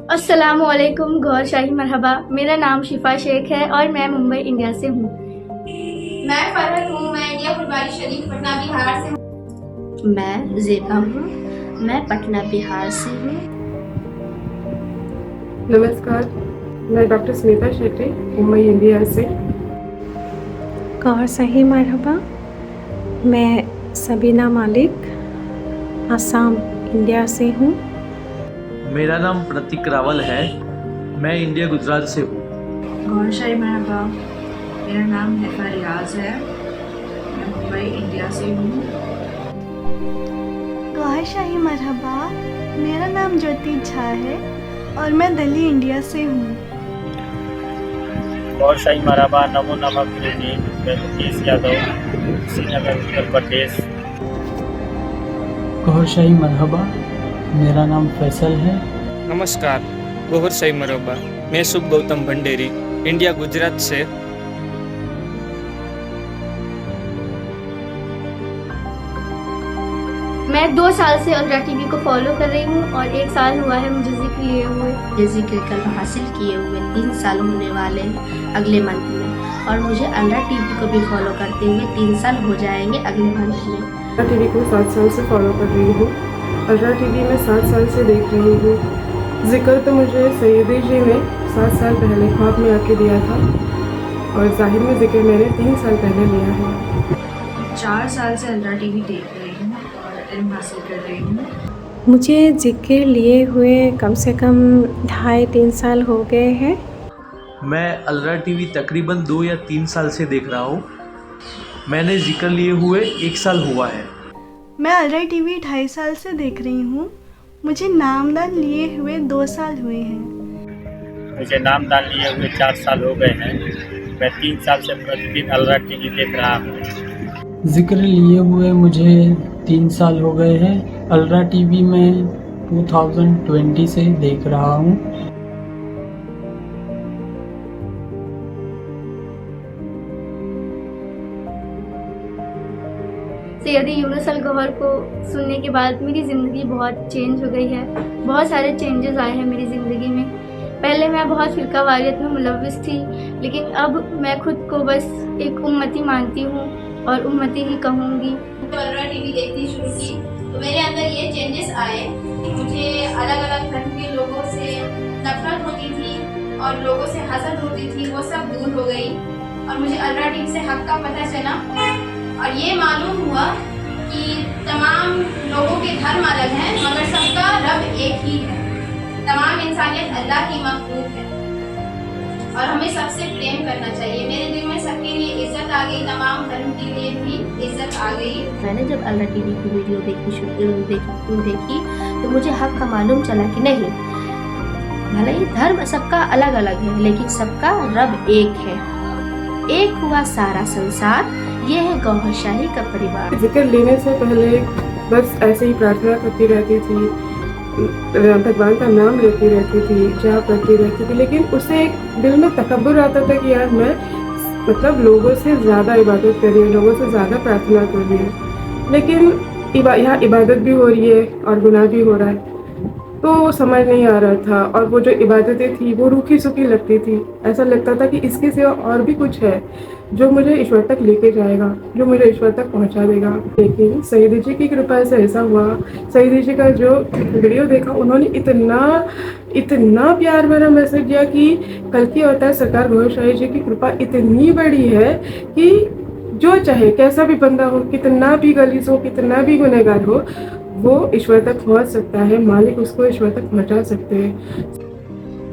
अस्सलामुअलैकुम गौर शाही मरहबा। मेरा नाम शिफा शेख है और मैं मुंबई इंडिया से हूँ। मैं फरहत हूँ। मैं इंडिया फुलवारी शरीफ पटना बिहार से हूँ। मैं ज़ेबा हूँ। मैं पटना बिहार से हूँ। नमस्कार, मैं डॉक्टर स्मिता शेट्टी मुंबई इंडिया से। गौर शाही मरहबा। मैं सबीना मालिक असम इंडिया से हूँ। मेरा नाम प्रतीक रावल है। मैं इंडिया गुजरात से हूँ। गौर शाही मरहबा। मेरा नाम हैफा रियाज है। मैं मुंबई इंडिया से हूँ। गौर शाही मरहबा। मेरा नाम ज्योति झा है और मैं दिल्ली इंडिया से हूँ। गौर शाही मरहबा। नमो नमः गुरुजी। मैं मुकेश यादव, श्रीनगर उत्तर प्रदेश। गौर शाही मरहबा। मेरा नाम फैसल है। नमस्कार, गौर शाही मरहबा। मैं शुभ गौतम भंडेरी, इंडिया गुजरात से। मैं 2 साल से अलरा टीवी को फॉलो कर रही हूँ और 1 साल हुआ है मुझे जिक्र लिए हुए। ये जिक्र कल हासिल किए हुए 3 साल होने वाले अगले मंथ में, और मुझे अलरा टीवी को भी फॉलो करते हुए 3 साल हो जाएंगे अगले मंथ में। अलरा टीवी को 7 साल से फॉलो कर रही हूँ। अलरा टीवी में 7 साल से देख रही हूँ। जिक्र तो मुझे सैयदी जी ने 7 साल पहले ख्वाब में आके दिया था और जाहिर में जिक्र मैंने 3 साल पहले लिया है। 4 साल से अलरा टीवी देख रही हूँ और इल्म हासिल कर रही हूँ। मुझे जिक्र लिए हुए कम से कम 2.5-3 साल हो गए हैं। मैं अलरा टीवी तकरीबन 2 या 3 साल से देख रहा हूँ। मैंने जिक्र लिए हुए 1 साल हुआ है। मैं अलरा टीवी 2.5 साल से देख रही हूँ। मुझे नामदान लिए हुए 2 साल हुए हैं। मुझे नामदान लिए हुए 4 साल हो गए हैं। मैं 3 साल से प्रतिदिन अलरा टीवी देख रहा हूँ। जिक्र लिए हुए मुझे 3 साल हो गए हैं। अलरा टीवी में 2020 से देख रहा हूँ। सैयदी यूनुस अल गौहर को सुनने के बाद मेरी ज़िंदगी बहुत चेंज हो गई है। बहुत सारे चेंजेस आए हैं मेरी ज़िंदगी में। पहले मैं बहुत फ़िरका वारियत में मुलव्विस थी, लेकिन अब मैं खुद को बस एक उम्मती मानती हूँ और उम्मती ही कहूँगी। अलरा टीवी देखनी शुरू की तो मेरे अंदर ये चेंजेस आए। मुझे अलग अलग धर्म के लोगों से नफरत होती थी और लोगों से हसद होती थी, वो सब दूर हो गई और मुझे अलरा टीवी से हक का पता चला और ये मालूम हुआ कि तमाम लोगों के धर्म अलग हैं मगर सबका रब एक ही है। तमाम इंसानियत अल्लाह की मखलूक है और हमें सबसे प्रेम करना चाहिए। मेरे दिल में सबके लिए इज्जत आ गई, तमाम धर्म के लिए भी इज्जत आ गई। मैंने जब अलरा टीवी की वीडियो देखी तो मुझे हक का मालूम चला कि नहीं, भले ही धर्म सबका अलग अलग है लेकिन सबका रब एक है। एक हुआ सारा संसार, ये है गौहर शाही का परिवार। जिक्र लेने से पहले बस ऐसे ही प्रार्थना करती रहती थी, भगवान का नाम लेती रहती थी, जाप करती रहती थी, लेकिन उससे एक दिल में तकब्बुर आता था कि यार मैं मतलब लोगों से ज़्यादा इबादत कर रही हूँ, लोगों से ज़्यादा प्रार्थना कर रही हूँ, लेकिन यहाँ इबादत भी हो रही है और गुनाह भी हो रहा है, तो वो समझ नहीं आ रहा था। और वो जो इबादतें थी वो रूखी सूखी लगती थी। ऐसा लगता था कि इसके सिवा और भी कुछ है जो मुझे ईश्वर तक लेके जाएगा, जो मुझे ईश्वर तक पहुंचा देगा। लेकिन सैयदी जी की कृपा से ऐसा हुआ। सैयदी जी का जो वीडियो देखा, उन्होंने इतना प्यार भरा मैसेज दिया कि कल की अवतार सरकार गौहर शाही जी की कृपा इतनी बड़ी है कि जो चाहे कैसा भी बंदा हो, कितना भी गलीस हो, कितना भी गुनहगार हो, वो ईश्वर तक पहुंच सकता है। मालिक उसको ईश्वर तक पहुंचा सकते हैं।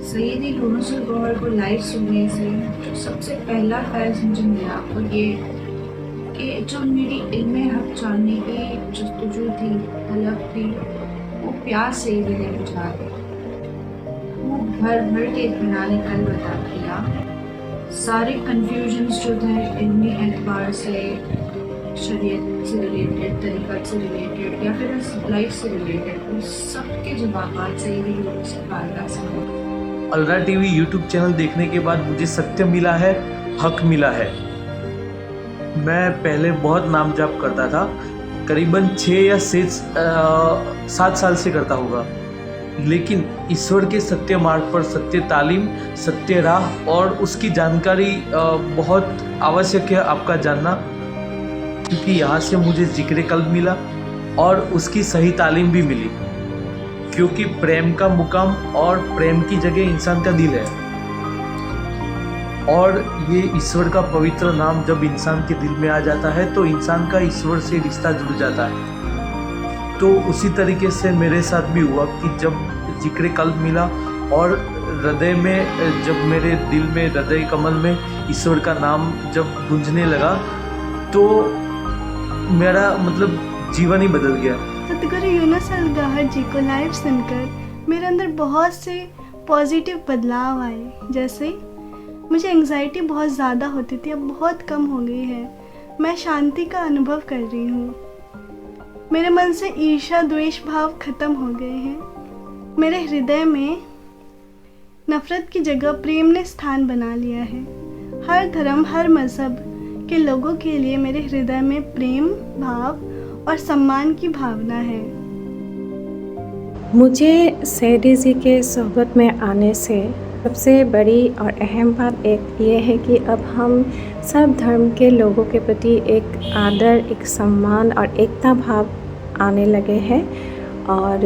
सैयदी यूनुस अल गौहर को लाइव सुनने से जो सबसे पहला फैज़ मुझे मिला वो ये कि जो मेरी इल्म हक जानने की जस्तजू थी, तलब थी, वो प्यास सैयदी ने बुझा दी। वो भर के इत्मीनान क़ल्ब अता किया। सारे कन्फ्यूजन्स जो थे इल्मी एतबार से, शरीयत से रिलेटेड, तरीक़त से रिलेटेड या फिर लाइफ से रिलेटेड, उन सब के जवाब सैयदी यूनुस से बारगाह से। अलरा टीवी यूट्यूब चैनल देखने के बाद मुझे सत्य मिला है, हक मिला है। मैं पहले बहुत नाम जाप करता था, करीबन 6 या 7 साल से करता होगा। लेकिन ईश्वर के सत्य मार्ग पर सत्य तालीम, सत्य राह और उसकी जानकारी बहुत आवश्यक है आपका जानना, क्योंकि यहाँ से मुझे जिक्र कल्ब मिला और उसकी सही तालीम भी मिली। क्योंकि प्रेम का मुकाम और प्रेम की जगह इंसान का दिल है, और ये ईश्वर का पवित्र नाम जब इंसान के दिल में आ जाता है तो इंसान का ईश्वर से रिश्ता जुड़ जाता है। तो उसी तरीके से मेरे साथ भी हुआ कि जब जिक्र कल्ब मिला और हृदय में, जब मेरे दिल में, हृदय कमल में ईश्वर का नाम जब गूंजने लगा तो मेरा मतलब जीवन ही बदल गया। सतगुरु यूनुस अल गौहर जी को लाइव सुनकर मेरे अंदर बहुत से पॉजिटिव बदलाव आए। जैसे मुझे एंग्जाइटी बहुत ज़्यादा होती थी, अब बहुत कम हो गई है। मैं शांति का अनुभव कर रही हूँ। मेरे मन से ईर्ष्या द्वेष भाव खत्म हो गए हैं। मेरे हृदय में नफरत की जगह प्रेम ने स्थान बना लिया है। हर धर्म, हर मज़हब के लोगों के लिए मेरे हृदय में प्रेम भाव और सम्मान की भावना है। मुझे सैयदी जी के सोहबत में आने से सबसे बड़ी और अहम बात एक ये है कि अब हम सब धर्म के लोगों के प्रति एक आदर, एक सम्मान और एकता भाव आने लगे हैं। और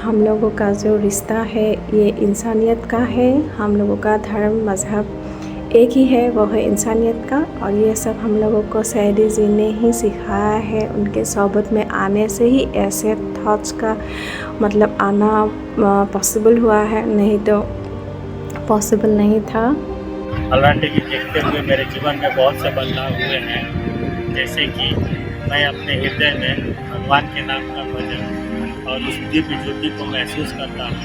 हम लोगों का जो रिश्ता है ये इंसानियत का है। हम लोगों का धर्म मज़हब एक ही है, वो है इंसानियत का। और ये सब हम लोगों को सैयदी जी ने ही सिखाया है। उनके सोहबत में आने से ही ऐसे थॉट्स का मतलब आना पॉसिबल हुआ है, नहीं तो पॉसिबल नहीं था। अल्लाह टीवी देखते हुए मेरे जीवन में बहुत से बदलाव हुए हैं। जैसे कि मैं अपने हृदय में भगवान के नाम का भजन और उस दिव्य ज्योति को महसूस करता हूँ।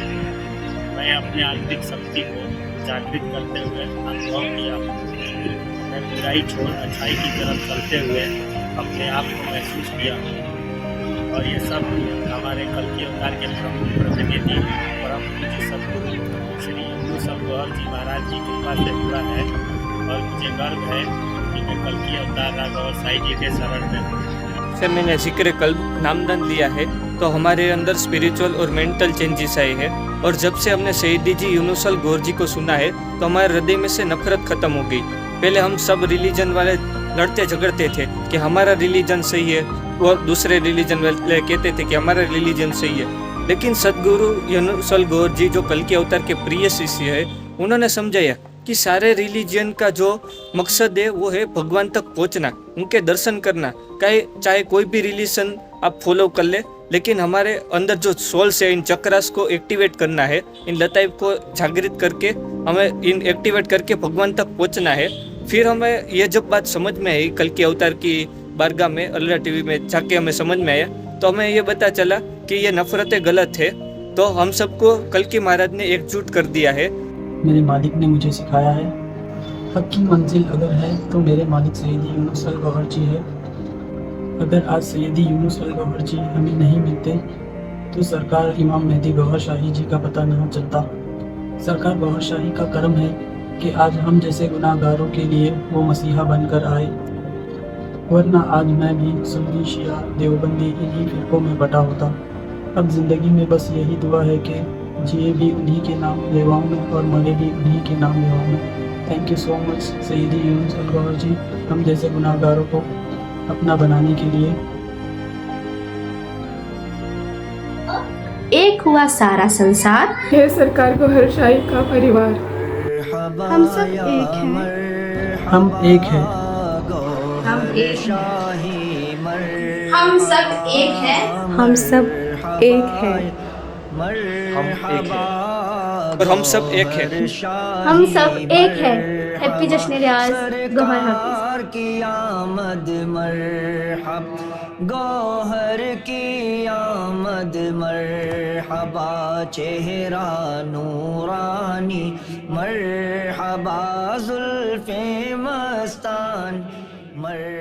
मैं अपने आंतरिक शक्ति को जागृत करते हुए अनुभव किया। मैं बुराई छोड़ अच्छाई की तरफ चलते हुए अपने आप को महसूस किया। और ये सब हमारे कल के अवतार के प्रमुख प्रतिनिधि परम पूज्य सद्गुरु श्री यूनुस अल गौहर जी महाराज की कृपा से हुआ है। और मुझे गर्व है कि मैं कल की अवतार राघव और साईं जी के शरण में हूँ। से मैंने जिक्र कल्ब नामदान लिया है तो हमारे अंदर स्पिरिचुअल और मेंटल चेंजेस आए हैं। और जब से हमने सैयदी जी यूनुस अल गौहर जी को सुना है तो हमारे हृदय में से नफरत खत्म हो गई। पहले हम सब रिलीजन वाले लड़ते झगड़ते थे कि हमारा रिलीजन सही है और दूसरे रिलीजन वाले कहते थे कि हमारा रिलीजन सही है। लेकिन सद्गुरु यूनुस अल गौहर जी जो कल के अवतार के प्रिय शिष्य है, उन्होंने समझाया कि सारे रिलीजन का जो मकसद है वो है भगवान तक पहुंचना, उनके दर्शन करना। चाहे कोई भी रिलीजन आप फॉलो कर ले, लेकिन हमारे अंदर जो सोल्स है इन चक्रास को एक्टिवेट करना है, इन लताइफ को जागृत करके हमें इन एक्टिवेट करके भगवान तक पहुंचना है। फिर हमें ये जब बात समझ में आई कल के अवतार की बारगाह में अल्लाह टीवी में जाके हमें समझ में आया, तो हमें ये पता चला कि ये नफरतें गलत है। तो हम सबको कल की महाराज ने एकजुट कर दिया है। मेरे मालिक ने मुझे सिखाया है हक की मंजिल अगर है तो मेरे मालिक सैयदी यूनुस अल गौहर जी है। अगर आज सैयदी यूनुस अल गौहर जी हमें नहीं मिलते तो सरकार इमाम मेहदी गौहर शाही जी का पता नहीं चलता। सरकार गौहर शाही का करम है कि आज हम जैसे गुनाहगारों के लिए वो मसीहा बनकर आए, वरना आज मैं भी सुन्नी शिया देवबंदी इन्हीं फिरकों में बटा होता। अब ज़िंदगी में बस यही दुआ है कि जिए भी उन्हीं के नाम लेवाओं में और मरे भी उन्हीं के नाम लेवाओं में। Thank you so much Sayyidi Younus Al Gohar ji, हम जैसे गुनाहगारों को अपना बनाने के लिए। एक हुआ सारा संसार, है सरकार को हर शाही का परिवार। हम सब एक हैं। हम एक हैं। हम एक हैं। हम सब एक हैं। हम सब एक हैं। हम एक हैं और हम सब एक हैं। हम सब एक हैं। हैप्पी जश्न रियाज गौहर हाफिज। की आमद मरहब, गौहर की आमद मरहबा, चेहरा नूरानी मरहबा, जुल्फे मस्तान मर